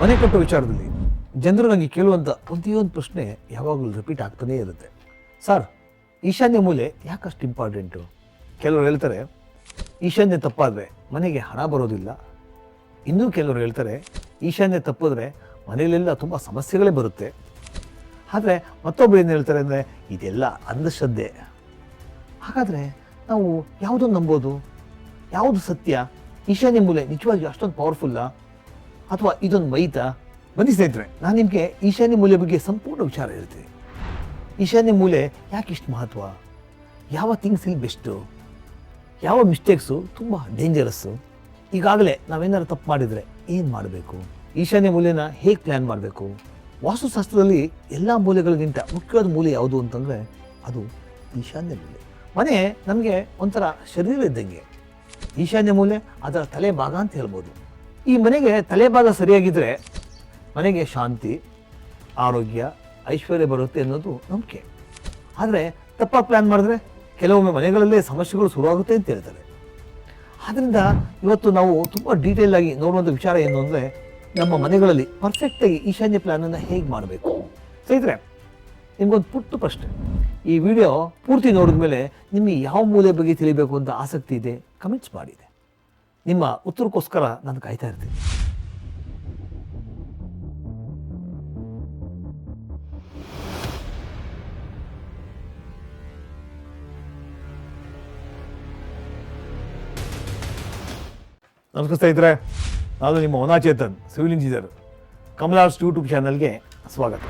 ಮನೆ ಕಟ್ಟೋ ವಿಚಾರದಲ್ಲಿ ಜನರು ನನಗೆ ಕೇಳುವಂಥ ಒಂದು ಪ್ರಶ್ನೆ ಯಾವಾಗಲೂ ರಿಪೀಟ್ ಆಗ್ತಾನೇ ಇರುತ್ತೆ. ಸರ್, ಈಶಾನ್ಯ ಮೂಲೆ ಯಾಕಷ್ಟು ಇಂಪಾರ್ಟೆಂಟು? ಕೆಲವರು ಹೇಳ್ತಾರೆ ಈಶಾನ್ಯ ತಪ್ಪಾದರೆ ಮನೆಗೆ ಹಣ ಬರೋದಿಲ್ಲ. ಇನ್ನೂ ಕೆಲವರು ಹೇಳ್ತಾರೆ ಈಶಾನ್ಯ ತಪ್ಪಿದ್ರೆ ಮನೆಯಲ್ಲೆಲ್ಲ ತುಂಬ ಸಮಸ್ಯೆಗಳೇ ಬರುತ್ತೆ. ಆದರೆ ಮತ್ತೊಬ್ಬರು ಏನು ಹೇಳ್ತಾರೆ ಅಂದರೆ ಇದೆಲ್ಲ ಅಂಧಶ್ರದ್ಧೆ. ಹಾಗಾದರೆ ನಾವು ಯಾವುದನ್ನು ನಂಬೋದು? ಯಾವುದು ಸತ್ಯ? ಈಶಾನ್ಯ ಮೂಲೆ ನಿಜವಾಗಿ ಅಷ್ಟೊಂದು ಪವರ್ಫುಲ್ಲಾ ಅಥವಾ ಇದೊಂದು ಮೈತಾ? ಬನ್ನಿ ಸ್ನೇಹಿತರೆ, ನಾನು ನಿಮಗೆ ಈಶಾನ್ಯ ಮೂಲೆ ಬಗ್ಗೆ ಸಂಪೂರ್ಣ ವಿಚಾರ ಹೇಳ್ತೀನಿ. ಈಶಾನ್ಯ ಮೂಲೆ ಯಾಕೆ ಇಷ್ಟು ಮಹತ್ವ? ಯಾವ ಥಿಂಗ್ಸ್ ಇಲ್ಲಿ ಬೆಸ್ಟು? ಯಾವ ಮಿಸ್ಟೇಕ್ಸು ತುಂಬ ಡೇಂಜರಸ್ಸು? ಈಗಾಗಲೇ ನಾವೇನಾದ್ರು ತಪ್ಪು ಮಾಡಿದರೆ ಏನು ಮಾಡಬೇಕು? ಈಶಾನ್ಯ ಮೂಲೆನ ಹೇಗೆ ಪ್ಲ್ಯಾನ್ ಮಾಡಬೇಕು? ವಾಸ್ತುಶಾಸ್ತ್ರದಲ್ಲಿ ಎಲ್ಲ ಮೂಲೆಗಳಿಗಿಂತ ಮುಖ್ಯವಾದ ಮೂಲೆ ಯಾವುದು ಅಂತಂದರೆ ಅದು ಈಶಾನ್ಯ ಮೂಲೆ. ಮನೆ ನಮಗೆ ಒಂಥರ ಶರೀರ ಇದ್ದಂಗೆ. ಈಶಾನ್ಯ ಮೂಲೆ ಅದರ ತಲೆ ಭಾಗ ಅಂತ ಹೇಳ್ಬೋದು. ಈ ಮನೆಗೆ ತಲೆ ಭಾಗ ಸರಿಯಾಗಿದ್ದರೆ ಮನೆಗೆ ಶಾಂತಿ, ಆರೋಗ್ಯ, ಐಶ್ವರ್ಯ ಬರುತ್ತೆ ಅನ್ನೋದು ನಂಬಿಕೆ. ಆದರೆ ತಪ್ಪಾಗಿ ಪ್ಲ್ಯಾನ್ ಮಾಡಿದ್ರೆ ಕೆಲವೊಮ್ಮೆ ಮನೆಗಳಲ್ಲೇ ಸಮಸ್ಯೆಗಳು ಶುರುವಾಗುತ್ತೆ ಅಂತ ಹೇಳ್ತಾರೆ. ಆದ್ದರಿಂದ ಇವತ್ತು ನಾವು ತುಂಬ ಡೀಟೇಲ್ ಆಗಿ ನೋಡುವಂಥ ವಿಚಾರ ಏನು ಅಂದರೆ ನಮ್ಮ ಮನೆಗಳಲ್ಲಿ ಪರ್ಫೆಕ್ಟಾಗಿ ಈಶಾನ್ಯ ಪ್ಲ್ಯಾನನ್ನು ಹೇಗೆ ಮಾಡಬೇಕು. ಸ್ನೇಹಿತರೆ, ನಿಮ್ಗೊಂದು ಪುಟ್ಟ ಪ್ರಶ್ನೆ. ಈ ವಿಡಿಯೋ ಪೂರ್ತಿ ನೋಡಿದ ಮೇಲೆ ನಿಮಗೆ ಯಾವ ಮೂಲೆ ಬಗ್ಗೆ ತಿಳಿಬೇಕು ಅಂತ ಆಸಕ್ತಿ ಇದೆ ಕಮೆಂಟ್ಸ್ ಮಾಡಿದೆ. ನಿಮ್ಮ ಉತ್ತರಕ್ಕೋಸ್ಕರ ನಾನು ಕಾಯ್ತಾ ಇರ್ತೀನಿ. ನಮಸ್ಕಾರ ಸ್ನೇಹಿತರೆ, ನಾನು ನಿಮ್ಮ ವನಾಚೇತನ್, ಸಿವಿಲ್ ಇಂಜಿನಿಯರ್. ಕಮಲಾರ್ಸ್ ಯೂಟ್ಯೂಬ್ ಚಾನಲ್ಗೆ ಸ್ವಾಗತ.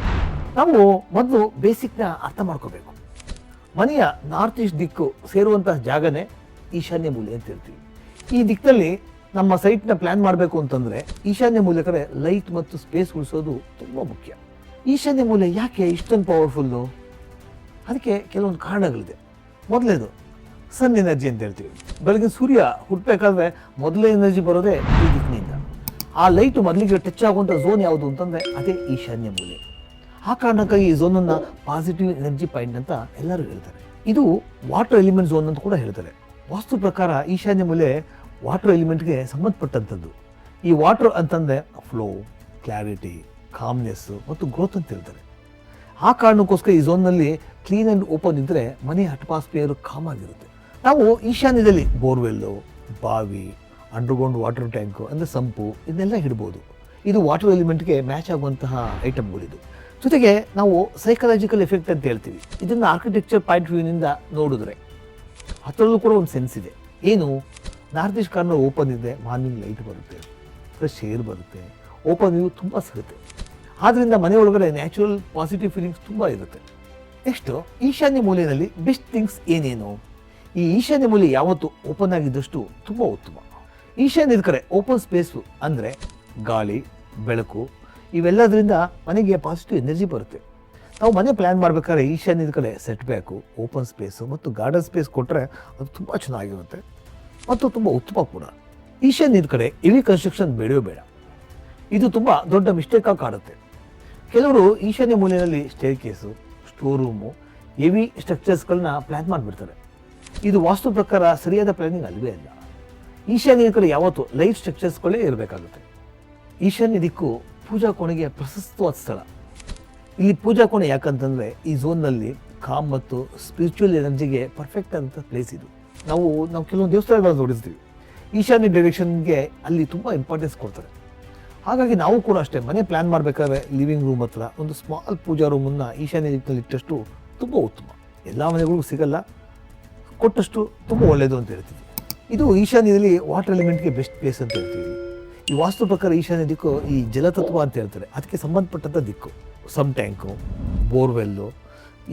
ನಾವು ಮೊದಲು ಬೇಸಿಕ್ನ ಅರ್ಥ ಮಾಡ್ಕೋಬೇಕು. ಮನೆಯ ನಾರ್ತ್ ಈಸ್ಟ್ ದಿಕ್ಕು ಸೇರುವಂತಹ ಜಾಗನೇ ಈಶಾನ್ಯ ಮೂಲೆ ಅಂತ ಹೇಳ್ತೀವಿ. ಈ ದಿಕ್ಕಿನಲ್ಲಿ ನಮ್ಮ ಸೈಟ್ನ ಪ್ಲ್ಯಾನ್ ಮಾಡಬೇಕು ಅಂತಂದರೆ ಈಶಾನ್ಯ ಮೂಲೆ ಕಡೆ ಲೈಟ್ ಮತ್ತು ಸ್ಪೇಸ್ ಉಳಿಸೋದು ತುಂಬ ಮುಖ್ಯ. ಈಶಾನ್ಯ ಮೂಲೆ ಯಾಕೆ ಇಷ್ಟೊಂದು ಪವರ್ಫುಲ್ಲು? ಅದಕ್ಕೆ ಕೆಲವೊಂದು ಕಾರಣಗಳಿದೆ. ಮೊದಲೇದು ಸನ್ ಎನರ್ಜಿ ಅಂತ ಹೇಳ್ತೀವಿ. ಬೆಳಗಿನ ಸೂರ್ಯ ಹುಟ್ಟಬೇಕಾದ್ರೆ ಮೊದಲೇ ಎನರ್ಜಿ ಬರೋದೇ ಈ ದಿಕ್ಕಿನಿಂದ. ಆ ಲೈಟು ಮೊದಲಿಗೆ ಟಚ್ ಆಗುವಂಥ ಝೋನ್ ಯಾವುದು ಅಂತಂದರೆ ಅದೇ ಈಶಾನ್ಯ ಮೂಲೆ. ಆ ಕಾರಣಕ್ಕಾಗಿ ಈ ಝೋನನ್ನು ಪಾಸಿಟಿವ್ ಎನರ್ಜಿ ಪಾಯಿಂಟ್ ಅಂತ ಎಲ್ಲರೂ ಹೇಳ್ತಾರೆ. ಇದು ವಾಟರ್ ಎಲಿಮೆಂಟ್ ಝೋನ್ ಅಂತ ಕೂಡ ಹೇಳ್ತಾರೆ. ವಾಸ್ತು ಪ್ರಕಾರ ಈಶಾನ್ಯ ಮೂಲೆ ವಾಟರ್ ಎಲಿಮೆಂಟ್ಗೆ ಸಂಬಂಧಪಟ್ಟಂಥದ್ದು. ಈ ವಾಟರ್ ಅಂತಂದರೆ ಫ್ಲೋ, ಕ್ಲಾರಿಟಿ, ಕಾಮ್ನೆಸ್ಸು ಮತ್ತು ಗ್ರೋತ್ ಅಂತ ಹೇಳ್ತಾರೆ. ಆ ಕಾರಣಕ್ಕೋಸ್ಕರ ಈ ಝೋನ್ನಲ್ಲಿ ಕ್ಲೀನ್ ಆ್ಯಂಡ್ ಓಪನ್ ಇದ್ದರೆ ಮನೆ ಅಟ್ಮಾಸ್ಫಿಯರ್ ಕಾಮ್ ಆಗಿರುತ್ತೆ. ನಾವು ಈಶಾನ್ಯದಲ್ಲಿ ಬೋರ್ವೆಲ್ಲು, ಬಾವಿ, ಅಂಡರ್ಗ್ರೌಂಡ್ ವಾಟರ್ ಟ್ಯಾಂಕು ಅಂದರೆ ಸಂಪು ಇದನ್ನೆಲ್ಲ ಇಡ್ಬೋದು. ಇದು ವಾಟರ್ ಎಲಿಮೆಂಟ್ಗೆ ಮ್ಯಾಚ್ ಆಗುವಂತಹ ಐಟಮ್ಗಳಿದು. ಜೊತೆಗೆ ನಾವು ಸೈಕಲಾಜಿಕಲ್ ಎಫೆಕ್ಟ್ ಅಂತ ಹೇಳ್ತೀವಿ. ಇದನ್ನು ಆರ್ಕಿಟೆಕ್ಚರ್ ಪಾಯಿಂಟ್ ವ್ಯೂನಿಂದ ನೋಡಿದ್ರೆ ಅದರಲ್ಲೂ ಕೂಡ ಒಂದು ಸೆನ್ಸ್ ಇದೆ. ಏನು? ನಾರ್ತ್ ಈಸ್ಟ್ ಕಾರ್ನರ್ ಓಪನ್ ಇದೆ, ಮಾರ್ನಿಂಗ್ ಲೈಟ್ ಬರುತ್ತೆ, ಫ್ರೆಶ್ ಏರ್ ಬರುತ್ತೆ, ಓಪನ್ ವ್ಯೂ ತುಂಬ ಸಿಗುತ್ತೆ. ಆದ್ದರಿಂದ ಮನೆ ಒಳಗಡೆ ನ್ಯಾಚುರಲ್ ಪಾಸಿಟಿವ್ ಫೀಲಿಂಗ್ಸ್ ತುಂಬ ಇರುತ್ತೆ. ನೆಕ್ಸ್ಟು ಈಶಾನ್ಯ ಮೂಲೆಯಲ್ಲಿ ಬೆಸ್ಟ್ ಥಿಂಗ್ಸ್ ಏನೇನು? ಈ ಈಶಾನ್ಯ ಮೂಲೆ ಯಾವತ್ತು ಓಪನ್ ಆಗಿದ್ದಷ್ಟು ತುಂಬ ಉತ್ತಮ. ಈಶಾನ್ಯದ ಕಡೆ ಓಪನ್ ಸ್ಪೇಸು ಅಂದರೆ ಗಾಳಿ, ಬೆಳಕು ಇವೆಲ್ಲದರಿಂದ ಮನೆಗೆ ಪಾಸಿಟಿವ್ ಎನರ್ಜಿ ಬರುತ್ತೆ. ನಾವು ಮನೆ ಪ್ಲ್ಯಾನ್ ಮಾಡಬೇಕಾದ್ರೆ ಈಶಾನ್ಯದ ಕಡೆ ಸೆಟ್ ಬ್ಯಾಕು, ಓಪನ್ ಸ್ಪೇಸು ಮತ್ತು ಗಾರ್ಡನ್ ಸ್ಪೇಸ್ ಕೊಟ್ಟರೆ ಅದು ತುಂಬ ಚೆನ್ನಾಗಿರುತ್ತೆ ಮತ್ತು ತುಂಬ ಉತ್ತಮ ಕೂಡ. ಈಶಾನ್ಯದ ಕಡೆ ಹೆವಿ ಕನ್ಸ್ಟ್ರಕ್ಷನ್ ಬೇಡವೇ ಬೇಡ. ಇದು ತುಂಬ ದೊಡ್ಡ ಮಿಸ್ಟೇಕಾಗಿ ಕಾಡುತ್ತೆ. ಕೆಲವರು ಈಶಾನ್ಯ ಮೂಲೆಯಲ್ಲಿ staircase, store room, heavy ಸ್ಟ್ರಕ್ಚರ್ಸ್ಗಳನ್ನ ಪ್ಲ್ಯಾನ್ ಮಾಡಿಬಿಡ್ತಾರೆ. ಇದು ವಾಸ್ತು ಪ್ರಕಾರ ಸರಿಯಾದ ಪ್ಲ್ಯಾನಿಂಗ್ ಅಲ್ವೇ ಅಲ್ಲ. ಈಶಾನ್ಯದ ಕಡೆ ಯಾವತ್ತೂ ಲೈಟ್ ಸ್ಟ್ರಕ್ಚರ್ಸ್ಗಳೇ ಇರಬೇಕಾಗುತ್ತೆ. ಈಶಾನ್ಯ ದಿಕ್ಕು ಪೂಜಾ ಕೋಣೆಗೆ ಪ್ರಶಸ್ತವಾದ ಸ್ಥಳ. ಇಲ್ಲಿ ಪೂಜಾ ಕೋಣೆ ಯಾಕಂತಂದರೆ ಈ ಝೋನ್ನಲ್ಲಿ ಕಾಮ್ ಮತ್ತು ಸ್ಪಿರಿಚುವಲ್ ಎನರ್ಜಿಗೆ ಪರ್ಫೆಕ್ಟ್ ಆದಂಥ ಪ್ಲೇಸ್ ಇದು. ನಾವು ಕೆಲವೊಂದು ದೇವಸ್ಥಾನಗಳನ್ನು ನೋಡಿರ್ತೀವಿ, ಈಶಾನ್ಯ ಡೈರೆಕ್ಷನ್ಗೆ ಅಲ್ಲಿ ತುಂಬ ಇಂಪಾರ್ಟೆನ್ಸ್ ಕೊಡ್ತಾರೆ. ಹಾಗಾಗಿ ನಾವು ಕೂಡ ಅಷ್ಟೇ ಮನೆ ಪ್ಲ್ಯಾನ್ ಮಾಡಬೇಕಾದ್ರೆ ಲಿವಿಂಗ್ ರೂಮ್ ಹತ್ರ ಒಂದು ಸ್ಮಾಲ್ ಪೂಜಾ ರೂಮನ್ನು ಈಶಾನ್ಯ ದಿಕ್ಕಿನಲ್ಲಿ ಇಟ್ಟಷ್ಟು ತುಂಬ ಉತ್ತಮ. ಎಲ್ಲ ಮನೆಗಳಿಗೂ ಸಿಗಲ್ಲ, ಕೊಟ್ಟಷ್ಟು ತುಂಬ ಒಳ್ಳೆಯದು ಅಂತ ಹೇಳ್ತೀವಿ. ಇದು ಈಶಾನ್ಯದಲ್ಲಿ ವಾಟರ್ ಎಲಿಮೆಂಟ್ಗೆ ಬೆಸ್ಟ್ ಪ್ಲೇಸ್ ಅಂತ ಹೇಳ್ತೀವಿ. ಈ ವಾಸ್ತು ಪ್ರಕಾರ ಈಶಾನ್ಯ ದಿಕ್ಕು ಈ ಜಲತತ್ವ ಅಂತ ಹೇಳ್ತಾರೆ, ಅದಕ್ಕೆ ಸಂಬಂಧಪಟ್ಟಂಥ ದಿಕ್ಕು. ಸಮ್ ಟ್ಯಾಂಕು, ಬೋರ್ವೆಲ್ಲು,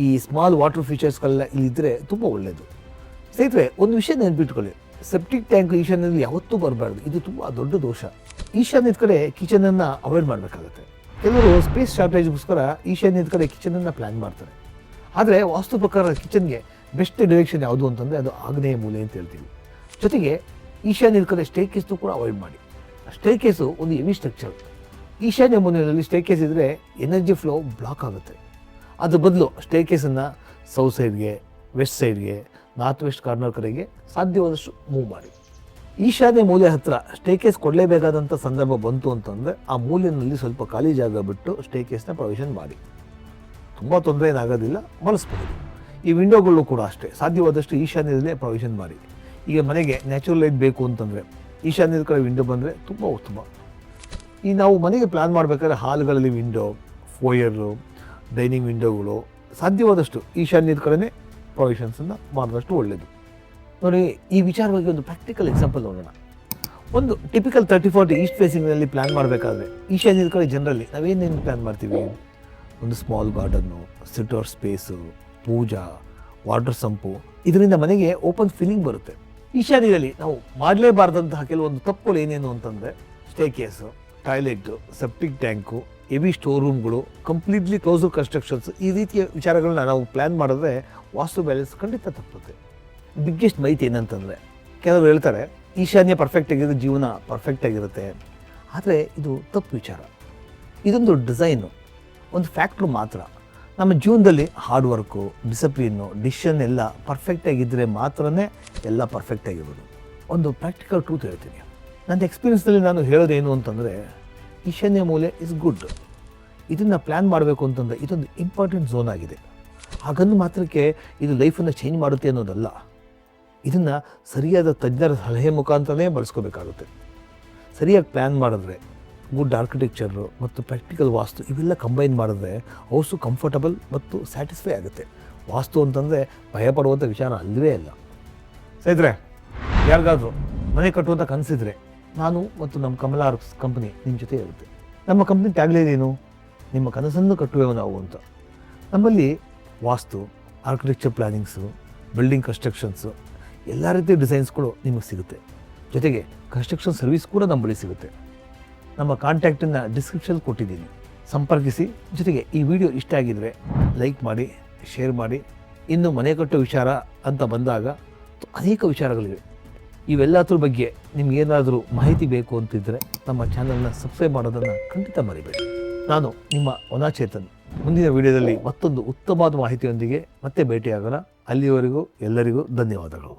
ಈ ಸ್ಮಾಲ್ ವಾಟರ್ ಫೀಚರ್ಸ್ಗಳೆಲ್ಲ ಇಲ್ಲಿದ್ದರೆ ತುಂಬ ಒಳ್ಳೆಯದು. ಸ್ನೇಹಿತರೆ, ಒಂದು ವಿಷಯ ನೆನಪಿಟ್ಕೊಳ್ಳಿ, ಸೆಪ್ಟಿಕ್ ಟ್ಯಾಂಕ್ ಈಶಾನ್ಯದಲ್ಲಿ ಯಾವತ್ತೂ ಬರಬಾರ್ದು. ಇದು ತುಂಬ ದೊಡ್ಡ ದೋಷ. ಈಶಾನ್ಯದ ಕಡೆ ಕಿಚನನ್ನು ಅವಾಯ್ಡ್ ಮಾಡಬೇಕಾಗುತ್ತೆ. ಕೆಲವರು ಸ್ಪೇಸ್ ಶಾರ್ಟೇಜ್ಗೋಸ್ಕರ ಈಶಾನ್ಯದ ಕಡೆ ಕಿಚನನ್ನು ಪ್ಲ್ಯಾನ್ ಮಾಡ್ತಾರೆ. ಆದರೆ ವಾಸ್ತು ಪ್ರಕಾರ ಕಿಚನ್ಗೆ ಬೆಸ್ಟ್ ಡೈರೆಕ್ಷನ್ ಯಾವುದು ಅಂತಂದರೆ ಅದು ಆಗ್ನೇಯ ಮೂಲೆ ಅಂತ ಹೇಳ್ತೀವಿ. ಜೊತೆಗೆ ಈಶಾನ್ಯದ ಕಡೆ ಸ್ಟೇ ಕೇಸ್ನು ಕೂಡ ಅವಾಯ್ಡ್ ಮಾಡಿ. ಸ್ಟೇ ಕೇಸು ಒಂದು ಹೆವಿ ಸ್ಟ್ರಕ್ಚರ್. ಈಶಾನ್ಯ ಮೂಲೆಯಲ್ಲಿ ಸ್ಟೇ ಕೇಸ್ ಇದ್ದರೆ ಎನರ್ಜಿ ಫ್ಲೋ ಬ್ಲಾಕ್ ಆಗುತ್ತೆ. ಅದ್ರ ಬದಲು ಸ್ಟೇ ಕೇಸನ್ನು ಸೌತ್ ಸೈಡ್ಗೆ, ವೆಸ್ಟ್ ಸೈಡ್ಗೆ, ನಾರ್ತ್ ವೆಸ್ಟ್ ಕಾರ್ನರ್ ಕಡೆಗೆ ಸಾಧ್ಯವಾದಷ್ಟು ಮೂವ್ ಮಾಡಿ. ಈಶಾನ್ಯ ಮೂಲೆ ಹತ್ರ ಸ್ಟೇಕೇಸ್ ಕೊಡಲೇಬೇಕಾದಂಥ ಸಂದರ್ಭ ಬಂತು ಅಂತಂದರೆ ಆ ಮೂಲೆಯಲ್ಲಿ ಸ್ವಲ್ಪ ಖಾಲಿ ಜಾಗ ಬಿಟ್ಟು ಸ್ಟೇಕೇಸ್ನ ಪ್ರೊವಿಷನ್ ಮಾಡಿ. ತುಂಬ ತೊಂದರೆ ಏನಾಗೋದಿಲ್ಲ, ಬಳಸ್ಬಹುದು. ಈ ವಿಂಡೋಗಳು ಕೂಡ ಅಷ್ಟೇ, ಸಾಧ್ಯವಾದಷ್ಟು ಈಶಾನ್ಯದಲ್ಲೇ ಪ್ರೊವಿಷನ್ ಮಾಡಿ. ಈಗ ಮನೆಗೆ ನ್ಯಾಚುರಲ್ ಲೈಟ್ ಬೇಕು ಅಂತಂದರೆ ಈಶಾನ್ಯದ ಕಡೆ ವಿಂಡೋ ಬಂದರೆ ತುಂಬ ಉತ್ತಮ. ಈ ನಾವು ಮನೆಗೆ ಪ್ಲ್ಯಾನ್ ಮಾಡಬೇಕಾದ್ರೆ ಹಾಲ್ಗಳಲ್ಲಿ ವಿಂಡೋ, ಫೋಯರು, ಡೈನಿಂಗ್ ವಿಂಡೋಗಳು ಸಾಧ್ಯವಾದಷ್ಟು ಈಶಾನ್ಯದ ಕಡೆನೇ ಪ್ರೊವಿಷನ್ಸನ್ನು ಮಾಡಿದಷ್ಟು ಒಳ್ಳೆಯದು. ನೋಡಿ, ಈ ವಿಚಾರವಾಗಿ ಒಂದು ಪ್ರಾಕ್ಟಿಕಲ್ ಎಕ್ಸಾಂಪಲ್ ನೋಡೋಣ. ಒಂದು ಟಿಪಿಕಲ್ 30-40 ಈಸ್ಟ್ ಫೇಸಿಂಗ್ನಲ್ಲಿ ಪ್ಲ್ಯಾನ್ ಮಾಡಬೇಕಾದ್ರೆ ಈಶಾನ್ಯದ ಕಡೆ ಜನರಲಿ ನಾವೇನೇನು ಪ್ಲ್ಯಾನ್ ಮಾಡ್ತೀವಿ? ಒಂದು ಸ್ಮಾಲ್ ಗಾರ್ಡನ್ನು, ಸಿಟರ್ ಸ್ಪೇಸು, ಪೂಜಾ, ವಾಟರ್ ಸಂಪು, ಇದರಿಂದ ಮನೆಗೆ ಓಪನ್ ಫೀಲಿಂಗ್ ಬರುತ್ತೆ. ಈಶಾನ್ಯದಲ್ಲಿ ನಾವು ಮಾಡಲೇಬಾರ್ದಂತಹ ಕೆಲವೊಂದು ತಪ್ಪುಗಳು ಏನೇನು ಅಂತಂದರೆ staircase, toilet, septic tank, heavy store ರೂಮ್ಗಳು, ಕಂಪ್ಲೀಟ್ಲಿ ಕ್ಲೋಸ್ಡ್ ಕನ್ಸ್ಟ್ರಕ್ಷನ್ಸ್, ಈ ರೀತಿಯ ವಿಚಾರಗಳನ್ನ ನಾವು ಪ್ಲ್ಯಾನ್ ಮಾಡಿದ್ರೆ ವಾಸ್ತು ಬ್ಯಾಲೆನ್ಸ್ ಖಂಡಿತ ತಪ್ಪುತ್ತೆ. ಬಿಗ್ಗೆಸ್ಟ್ ಮೈತ್ ಏನಂತಂದರೆ ಕೆಲವರು ಹೇಳ್ತಾರೆ ಈಶಾನ್ಯ ಪರ್ಫೆಕ್ಟ್ ಆಗಿದ್ರೆ ಜೀವನ ಪರ್ಫೆಕ್ಟ್ ಆಗಿರುತ್ತೆ. ಆದರೆ ಇದು ತಪ್ಪು ವಿಚಾರ. ಇದೊಂದು ಡಿಸೈನು, ಒಂದು ಫ್ಯಾಕ್ಟ್ರು ಮಾತ್ರ. ನಮ್ಮ ಜೀವನದಲ್ಲಿ ಹಾರ್ಡ್ ವರ್ಕು, ಡಿಸಿಪ್ಲಿನ್ನು, ಡಿಸಿಷನ್ ಎಲ್ಲ ಪರ್ಫೆಕ್ಟಾಗಿದ್ದರೆ ಮಾತ್ರನೇ ಎಲ್ಲ ಪರ್ಫೆಕ್ಟಾಗಿರೋದು. ಒಂದು ಪ್ರಾಕ್ಟಿಕಲ್ ಟ್ರೂತ್ ಹೇಳ್ತೀನಿ. ನನ್ನ ಎಕ್ಸ್ಪೀರಿಯನ್ಸ್ನಲ್ಲಿ ನಾನು ಹೇಳೋದೇನು ಅಂತಂದರೆ ಈಶಾನ್ಯ ಮೂಲೆ ಇಸ್ ಗುಡ್. ಇದನ್ನು ಪ್ಲ್ಯಾನ್ ಮಾಡಬೇಕು ಅಂತಂದರೆ ಇದೊಂದು ಇಂಪಾರ್ಟೆಂಟ್ ಝೋನ್ ಆಗಿದೆ. ಹಾಗಂದು ಮಾತ್ರಕ್ಕೆ ಇದು ಲೈಫನ್ನು ಚೇಂಜ್ ಮಾಡುತ್ತೆ ಅನ್ನೋದಲ್ಲ. ಇದನ್ನು ಸರಿಯಾದ ತಜ್ಞರ ಸಲಹೆ ಮುಖಾಂತರನೇ ಬಳಸ್ಕೋಬೇಕಾಗುತ್ತೆ. ಸರಿಯಾಗಿ ಪ್ಲ್ಯಾನ್ ಮಾಡಿದ್ರೆ ಗುಡ್ ಆರ್ಕಿಟೆಕ್ಚರು ಮತ್ತು ಪ್ರಾಕ್ಟಿಕಲ್ ವಾಸ್ತು ಇವೆಲ್ಲ ಕಂಬೈನ್ ಮಾಡಿದ್ರೆ ಹೌಸು ಕಂಫರ್ಟಬಲ್ ಮತ್ತು ಸ್ಯಾಟಿಸ್ಫೈ ಆಗುತ್ತೆ. ವಾಸ್ತು ಅಂತಂದರೆ ಭಯಪಡುವಂಥ ವಿಚಾರ ಅಲ್ಲವೇ ಇಲ್ಲ. ಸ್ನೇಹಿತರೆ, ಯಾರಿಗಾದರೂ ಮನೆ ಕಟ್ಟುವಂಥ ಕನಸಿದ್ರೆ ನಾನು ಮತ್ತು ನಮ್ಮ ಕಮಲಾ ಆರ್ಕ್ಸ್ ಕಂಪ್ನಿ ನಿಮ್ಮ ಜೊತೆ ಇರುತ್ತೆ. ನಮ್ಮ ಕಂಪ್ನಿ ಟ್ಯಾಗ್ಲೈನ್ ಏನು? ನಿಮ್ಮ ಕನಸನ್ನು ಕಟ್ಟುವೆವು ನಾವು ಅಂತ. ನಮ್ಮಲ್ಲಿ ವಾಸ್ತು, ಆರ್ಕಿಟೆಕ್ಚರ್ ಪ್ಲ್ಯಾನಿಂಗ್ಸು, ಬಿಲ್ಡಿಂಗ್ ಕನ್ಸ್ಟ್ರಕ್ಷನ್ಸು, ಎಲ್ಲ ರೀತಿಯ ಡಿಸೈನ್ಸ್ಗಳು ನಿಮಗೆ ಸಿಗುತ್ತೆ. ಜೊತೆಗೆ ಕನ್ಸ್ಟ್ರಕ್ಷನ್ ಸರ್ವಿಸ್ ಕೂಡ ನಮ್ಮ ಬಳಿ ಸಿಗುತ್ತೆ. ನಮ್ಮ ಕಾಂಟ್ಯಾಕ್ಟನ್ನು ಡಿಸ್ಕ್ರಿಪ್ಷನ್ ಕೊಟ್ಟಿದ್ದೀನಿ, ಸಂಪರ್ಕಿಸಿ. ಜೊತೆಗೆ ಈ ವಿಡಿಯೋ ಇಷ್ಟ ಆಗಿದರೆ ಲೈಕ್ ಮಾಡಿ, ಶೇರ್ ಮಾಡಿ. ಇನ್ನು ಮನೆ ಕಟ್ಟೋ ವಿಚಾರ ಅಂತ ಬಂದಾಗ ಅನೇಕ ವಿಚಾರಗಳಿವೆ. ಇವೆಲ್ಲದ್ರ ಬಗ್ಗೆ ನಿಮಗೇನಾದರೂ ಮಾಹಿತಿ ಬೇಕು ಅಂತಿದ್ದರೆ ನಮ್ಮ ಚಾನಲ್ನ ಸಬ್ಸ್ಕ್ರೈಬ್ ಮಾಡೋದನ್ನು ಖಂಡಿತ ಮರಿಬೇಡಿ. ನಾನು ನಿಮ್ಮ ವನಾಚೇತನ್. ಮುಂದಿನ ವಿಡಿಯೋದಲ್ಲಿ ಮತ್ತೊಂದು ಉತ್ತಮವಾದ ಮಾಹಿತಿಯೊಂದಿಗೆ ಮತ್ತೆ ಭೇಟಿಯಾಗೋಣ. ಅಲ್ಲಿವರೆಗೂ ಎಲ್ಲರಿಗೂ ಧನ್ಯವಾದಗಳು.